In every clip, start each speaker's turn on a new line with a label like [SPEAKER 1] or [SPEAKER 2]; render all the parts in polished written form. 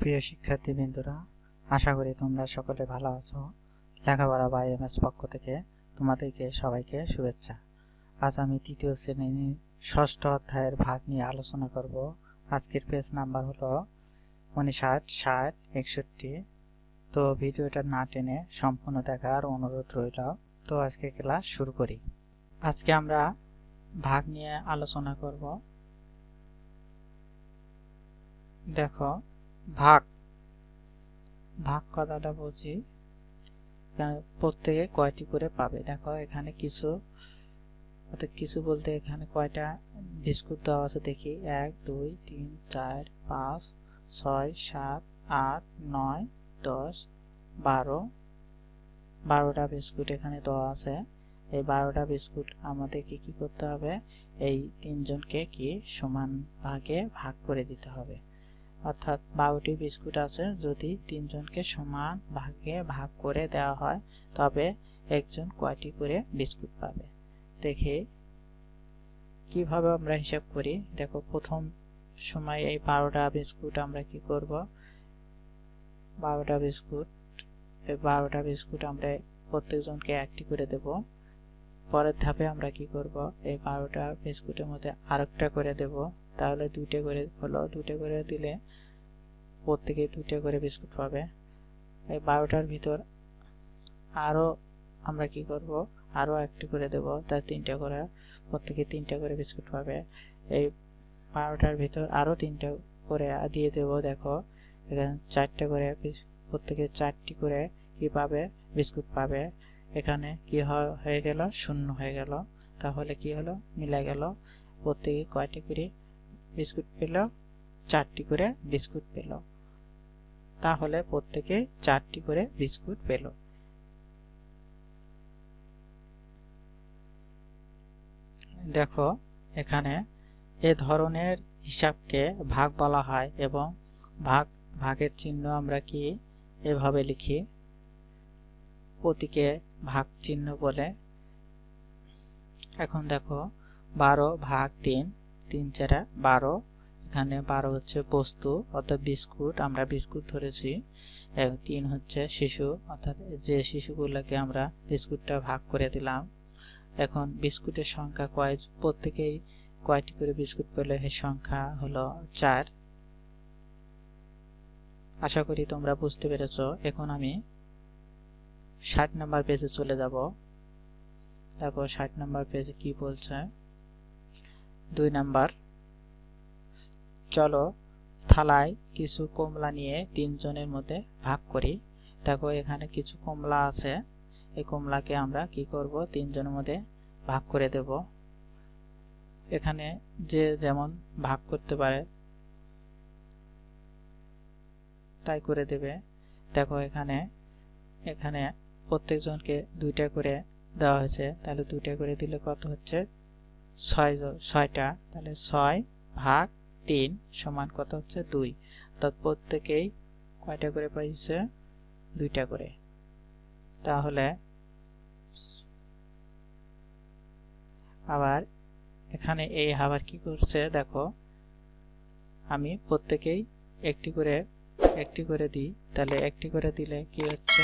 [SPEAKER 1] প্রিয় শিক্ষার্থীবৃন্দরা, আশা করি তোমরা সকলে ভালো আছো। লেখাপড়া বাই এমএস পক্ষ থেকে তোমাদেরকে সবাইকে শুভেচ্ছা। আজ আমি তৃতীয় শ্রেণীর ষষ্ঠ অধ্যায়ের ভাগ নিয়ে আলোচনা করব। আজকের পেজ নাম্বার হলো 59, 60, 61। তো ভিডিওটা না টেনে সম্পূর্ণ দেখার অনুরোধ রইল। তো আজকে ক্লাস শুরু করি। আজকে আমরা ভাগ নিয়ে আলোচনা করব। দেখো, ভাগ ভাগ কথাটা বলছি, প্রত্যেকে কয়টি করে পাবে। দেখো এখানে কিছু বলতে এখানে কয়টা বিস্কুট দেওয়া আছে দেখি। 1 2 3 4 5 6 7 8 9 10 12 12টা বিস্কুট এখানে দেওয়া আছে। এই 12টা বিস্কুট আমাদেরকে কি করতে হবে, এই তিনজনকে কি সমান ভাগে ভাগ করে দিতে হবে। অর্থাৎ 12টি বিস্কুট আছে, যদি তিনজনকে সমান ভাগে ভাগ করে দেওয়া হয় তবে একজন কয়টি করে বিস্কুট পাবে। দেখি কিভাবে আমরা হিসাব করি। দেখো, প্রথম সময় এই 12টা বিস্কুট আমরা কি করব, 12টা বিস্কুট আমরা প্রত্যেকজনকে একটি করে দেব। পরের ধাপে আমরা কি করব, এই 12টা বিস্কুটের মধ্যে আরেকটা করে দেব। তাহলে 2টে করে হলো, 2টে করে দিলে প্রত্যেকে 2টে করে বিস্কুট পাবে। এই 12টার ভিতর আরো আমরা কি করব, আরো একটি করে দেব, তার 3টে করে, প্রত্যেকে 3টে করে বিস্কুট পাবে। এই 12টার ভিতর আরো 3টে করে দিয়ে দেব। দেখো এখানে 4টে করে, প্রত্যেকে 4টি করে কি পাবে, বিস্কুট পাবে। এখানে কি হয়ে গেল, 0 হয়ে গেল। তাহলে কি হলো, মিলে গেল। প্রত্যেকে কয়টি করে বিস্কুট পেল, 4টি করে বিস্কুট পেল। তাহলে প্রত্যেকে 4টি করে বিস্কুট পেল। দেখো এখানে এ ধরনের হিসাবকে ভাগ বলা হয় এবং ভাগের চিহ্ন আমরা কি এভাবে লিখি, প্রতীকে ভাগ চিহ্ন বলে। এখন দেখো 12 ভাগ 3, 3 4 12। এখানে 12 হচ্ছে বস্তু অর্থাৎ বিস্কুট, আমরা বিস্কুট ধরেছি। 3 হচ্ছে শিশু, অর্থাৎ যে শিশুগুলোকে আমরা বিস্কুটটা ভাগ করে দিলাম। এখন বিস্কুটের সংখ্যা প্রত্যেকেই কয়টি করে বিস্কুট পেলে, এর সংখ্যা হলো 4। আশা করি তোমরা বুঝতে পেরেছো। এখন আমি 60 নম্বর পেজে চলে যাব। দেখো 60 নম্বর পেজে কি বলছে। 2 নাম্বার, চলো থালায় কিছু কমলা নিয়ে 3 জনের মধ্যে ভাগ করি। দেখো এখানে কিছু কমলা আছে, এই কমলাকে আমরা কি করব, 3 জনের মধ্যে ভাগ করে দেব। এখানে যে যেমন ভাগ করতে পারে তাই করে দেবে। দেখো এখানে প্রত্যেকজনকে 2টা করে দেওয়া হয়েছে, তাহলে 2টা করে দিলে কত হচ্ছে, 6টা। তাহলে 6 ভাগ 3 সমান কত হচ্ছে, 2। অর্থাৎ প্রত্যেকেই কয়টা করে পাইছে, 2টা করে। তাহলে আবার এখানে এই আবার কি করছে, দেখো আমি প্রত্যেকেই একটি করে দিই। তাহলে একটি করে দিলে কি হচ্ছে,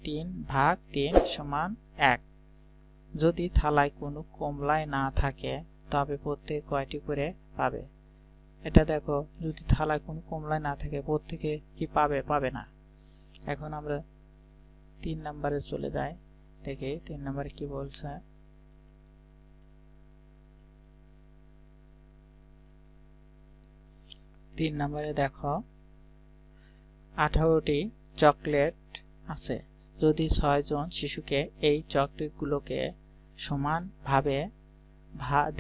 [SPEAKER 1] 3 ভাগ 3 সমান 1। যদি থালায় কোনো কমলাই না থাকে তবে প্রত্যেকে কয়টি করে পাবে। এটা দেখো, যদি থালায় কোনো কমলাই না থাকে প্রত্যেকে কি পাবে, পাবে না। এখন আমরা 3 নম্বরে চলে যাই, দেখি 3 নম্বরে কি বলছে। তিন নম্বরে দেখো 18টি চকলেট আছে। যদি 6 জন শিশুকে এই চকলেটগুলোকে সমানভাবে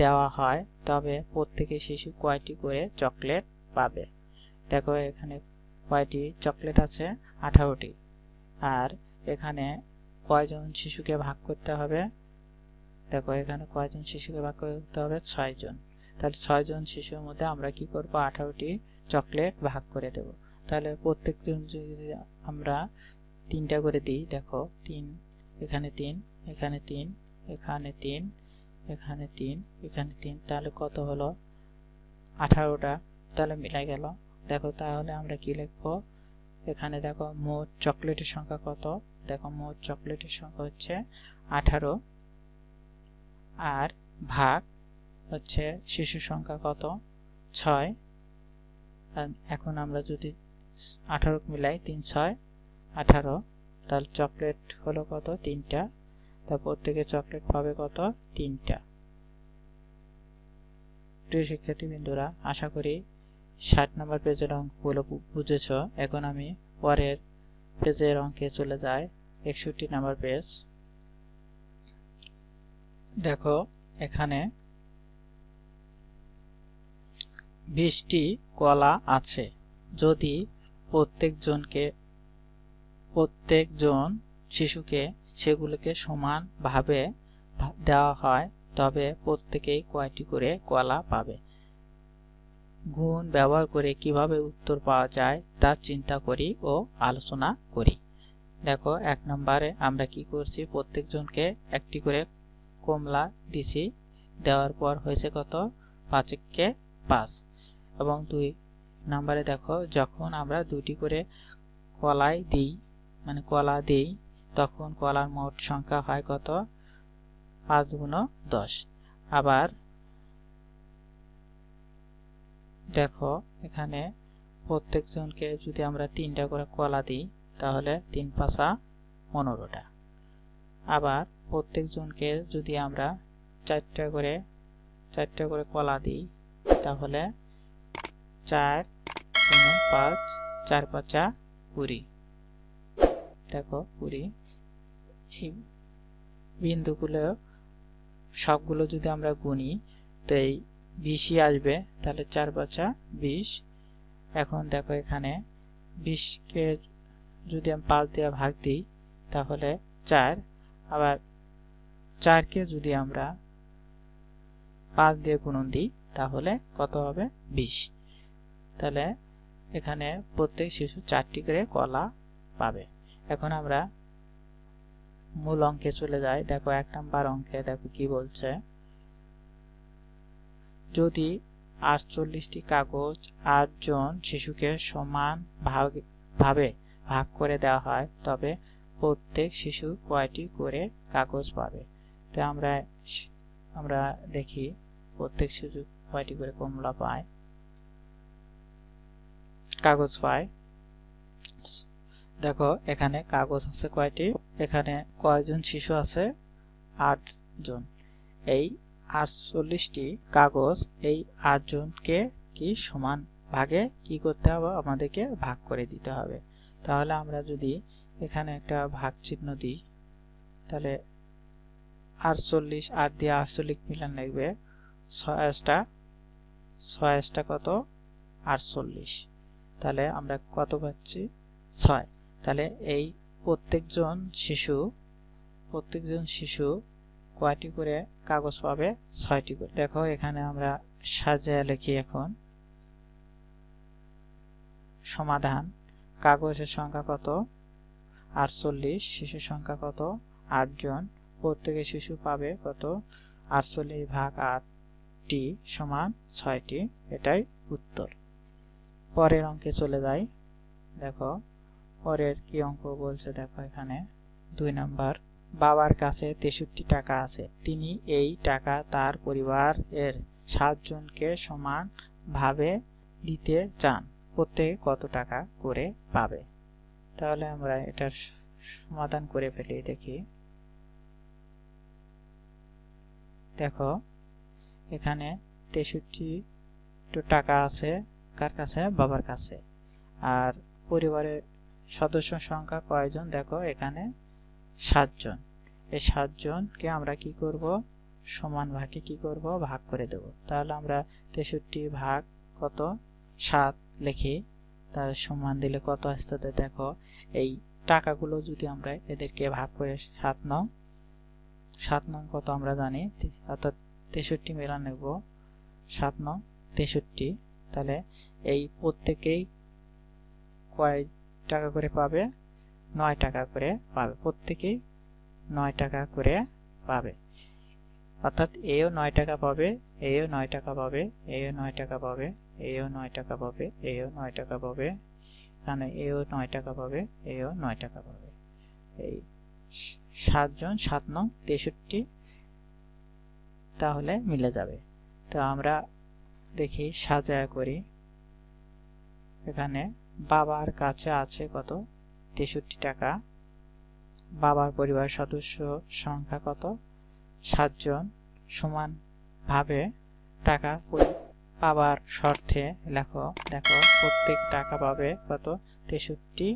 [SPEAKER 1] দেওয়া হয় তবে প্রত্যেকে শিশু কয়টি করে চকলেট পাবে। দেখো এখানে কয়টি চকলেট আছে, 18টি। আর এখানে কয়জন শিশুকে ভাগ করতে হবে, দেখো এখানে কয়জন শিশুকে ভাগ করতে হবে, 6 জন। তাহলে 6 জন শিশুর মধ্যে আমরা কি করব, 18টি চকলেট ভাগ করে দেব। তাহলে প্রত্যেকজন যদি আমরা 3টা করে দিই, দেখো 3, এখানে 3, এখানে 3, এখানে 3, এখানে 3, এখানে 3, তাহলে কত হলো, 18টা। তাহলে মিলে গেল। দেখো তাহলে আমরা কি লিখবো, এখানে দেখো মোট চকলেটের সংখ্যা কত, দেখো মোট চকলেটের সংখ্যা হচ্ছে 18 আর ভাগ হচ্ছে শিশু সংখ্যা কত 6। এখন আমরা যদি 18 মিলাই 3 6 18, তাহলে চকলেট হলো কত 3টা, তার প্রত্যেকে চকলেট পাবে কত 3টা। প্রিয় শিক্ষার্থীবৃন্দরা, আশা করি 60 নম্বর পেজের অঙ্কগুলো বুঝেছ। এখন আমি পরের পেজের অঙ্কে চলে যাই, 61 নম্বর পেজ। দেখো এখানে 20টি কলা আছে, যদি প্রত্যেকজন শিশুকে সেগুলোকে সমান ভাবে দেওয়া হয় তবে প্রত্যেকেই কয়টি করে কলা পাবে। গুণ ব্যবহার করে কিভাবে উত্তর পাওয়া যায় তা চিন্তা করি ও আলোচনা করি। দেখো 1 নম্বরে আমরা কি করছি, প্রত্যেকজনকে একটি করে কমলা দিছি, দেওয়ার পর হয়েছে কত 5 কে 5। এবং 2 নম্বরে দেখো যখন আমরা 2টি করে কলা দিই তখন কলার মোট সংখ্যা হয় কত 5 গুণ 10। আবার দেখো এখানে প্রত্যেকজনকে যদি আমরা 3টা করে কলা দিই তাহলে 3 5 15টা। আবার প্রত্যেকজনকে যদি আমরা 4টা করে কলা দিই তাহলে 4 গুণ 5 4 5 20। দেখো 20। এই বিন্দুগুলো সবগুলো যদি আমরা গুনি তো এই 20ই আসবে, তাহলে 4 5 20। এখন দেখো এখানে 20 কে যদি আমি 5 দিয়ে ভাগ দিই তাহলে 4। আবার 4 কে যদি আমরা 5 দিয়ে গুণন দিই তাহলে কত হবে 20। তাহলে এখানে প্রত্যেক শিশু 4টি করে কলা পাবে। এখন আমরা মূল অঙ্কে চলে যাই। দেখো 1 নম্বর অঙ্কে দেখো কি বলছে, যদি 48টি কাগজ 8 জন শিশুকে সমান ভাবে ভাগ করে দেওয়া হয় তবে প্রত্যেক শিশু কয়টি করে কাগজ পাবে। তো আমরা দেখি প্রত্যেক শিশু কয়টি করে কমলা পায়, কাগজ পায়। দেখো এখানে কাগজ আছে কয়টি, এখানে কয়জন শিশু আছে 8 জন। এই 48টি কাগজ এই 8 জনকে কি সমান ভাগে কি করতে হবে, আমাদেরকে ভাগ করে দিতে হবে। তাহলে আমরা যদি এখানে একটা ভাগ চিহ্ন দিই তাহলে 48 8 দিয়ে 48 মিলান লাগবে, 6 কত 48। তাহলে আমরা কত পাচ্ছি 6। তাহলে এই প্রত্যেকজন শিশু কয়টি করে কাগজ পাবে 6টি করে। দেখো এখানে আমরা সাজিয়ে লিখি। এখন সমাধান, কাগজের সংখ্যা কত 48, শিশুর সংখ্যা কত 8 জন, প্রত্যেক শিশু পাবে কত 48 ভাগ 8টি সমান 6টি, এটাই উত্তর। পরের অঙ্কে চলে যাই। দেখো পরের কি অঙ্ক বলছে, দেখো এখানে 2 নাম্বার, বাবার কাছে 63 টাকা আছে, তিনি এই টাকা তার পরিবারের 7 জনকে সমান ভাবে দিতে চান, প্রত্যেকে কত টাকা করে পাবে। তাহলে আমরা এটার সমাধান করে ফেলি। দেখি দেখো এখানে 63 টাকা আছে কার কাছে, বাবার কাছে। আর পরিবারের সদস্য সংখ্যা কয়জন, দেখো এখানে 7 জন। এই 7 জনকে আমরা কি করব, সমান ভাগে কি করব, ভাগ করে দেব। তাহলে আমরা 63 ভাগ কত 7 লিখি, তার সমান দিলে কত আসতে, দেখো এই টাকাগুলো যদি আমরা এদেরকে ভাগ করে 7 নং কত আমরা জানি, অর্থাৎ 63 মিলান নেব 7 নং 63। তাহলে এই প্রত্যেকেই কয় টাকা করে পাবে, 9 টাকা করে পাবে, প্রত্যেকেই 9 টাকা করে পাবে। অর্থাৎ এও 9 টাকা পাবে, এও 9 টাকা পাবে, এও 9 টাকা পাবে, এও 9 টাকা পাবে, এও 9 টাকা পাবে, এখানে এও 9 টাকা পাবে, এও 9 টাকা পাবে। এই 7 জন 7 নং 63 তাহলে মিলে যাবে। তো আমরা দেখি সাজায়া করি। এখানে বাবার কাছে আছে কত 63 টাকা। বাবার পরিবার সদস্য সংখ্যা কত 7 জন, সমান ভাবে টাকা পাবার শর্তে লেখো। দেখো প্রত্যেক টাকা পাবে কত 63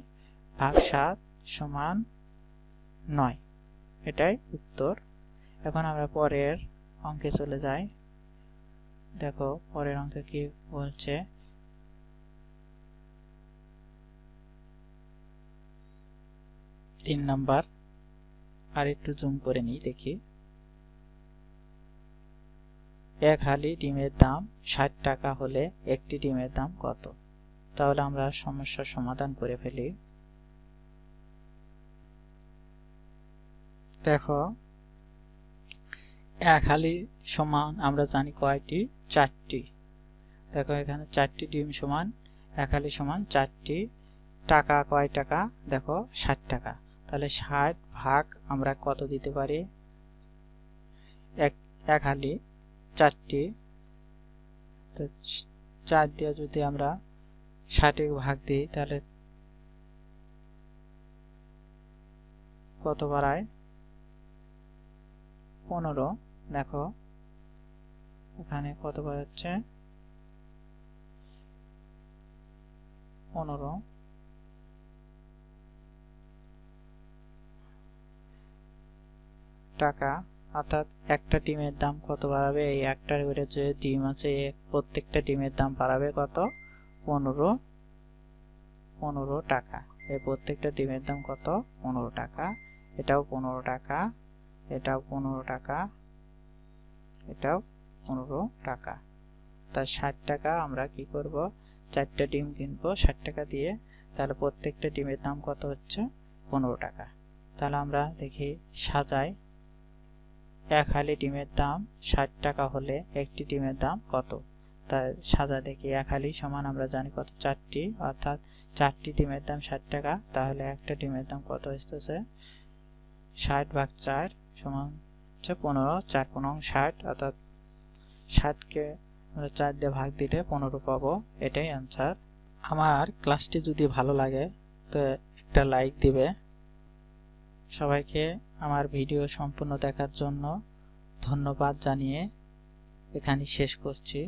[SPEAKER 1] ভাগ 7 সমান 9। এটাই উত্তর। এখন আমরা পরের অঙ্কে চলে যাই। দেখো পরের অঙ্কে কি বলছে। 3 নাম্বার, আর একটু জুম করে নিই দেখি। এক হালি ডিমের দাম 60 টাকা হলে একটি ডিমের দাম কত? তাহলে আমরা সমস্যার সমাধান করে ফেলি। দেখো এক হালি সমান আমরা জানি কয়টি 4টি। দেখো এখানে 4টি ডিম সমান এক হালি সমান 4টি। টাকা কয় টাকা? দেখো 60 টাকা। তাহলে 60 ভাগ আমরা কত দিতে পারি? এক হালি 4টি, তো 4 দিয়ে যদি আমরা 60 ভাগ দিই তাহলে কত বাড়ায়? 15। দেখো এখানে কত বাড়াচ্ছে? 15 টাকা। অর্থাৎ একটা ডিমের দাম কত বাড়াবে? এই একটার উপরে যে ডিম আছে প্রত্যেকটা ডিমের দাম বাড়াবে কত? 15 টাকা। এই প্রত্যেকটা ডিমের দাম কত? 15 টাকা। এটাও 15 টাকা, এটাও 15 টাকা, এটাও 15 টাকা। তার 60 টাকা আমরা কি করব? 4টা ডিম কিনবো 60 টাকা দিয়ে। তাহলে প্রত্যেকটা ডিমের দাম কত হচ্ছে? 15 টাকা। তাহলে আমরা দেখি সাজাই। এক হালি ডিমের দাম 60 টাকা হলে একটি ডিমের দাম কত? তাই সাজা দেখি। এক হালি সমান আমরা জানি কত 4টি, অর্থাৎ 4টি ডিমের দাম 60 টাকা। তাহলে একটা ডিমের দাম কত হচ্ছে? 60 ভাগ 4 সমান হচ্ছে 15। 4 15 60, অর্থাৎ 60কে আমরা 4 দিয়ে ভাগ দিলে 15 পাবো। এটাই आंसर। আমার ক্লাসটি যদি ভালো লাগে তো একটা লাইক দিবে। সবাইকে আমার ভিডিও সম্পূর্ণ দেখার জন্য ধন্যবাদ জানিয়ে এখানে শেষ করছি।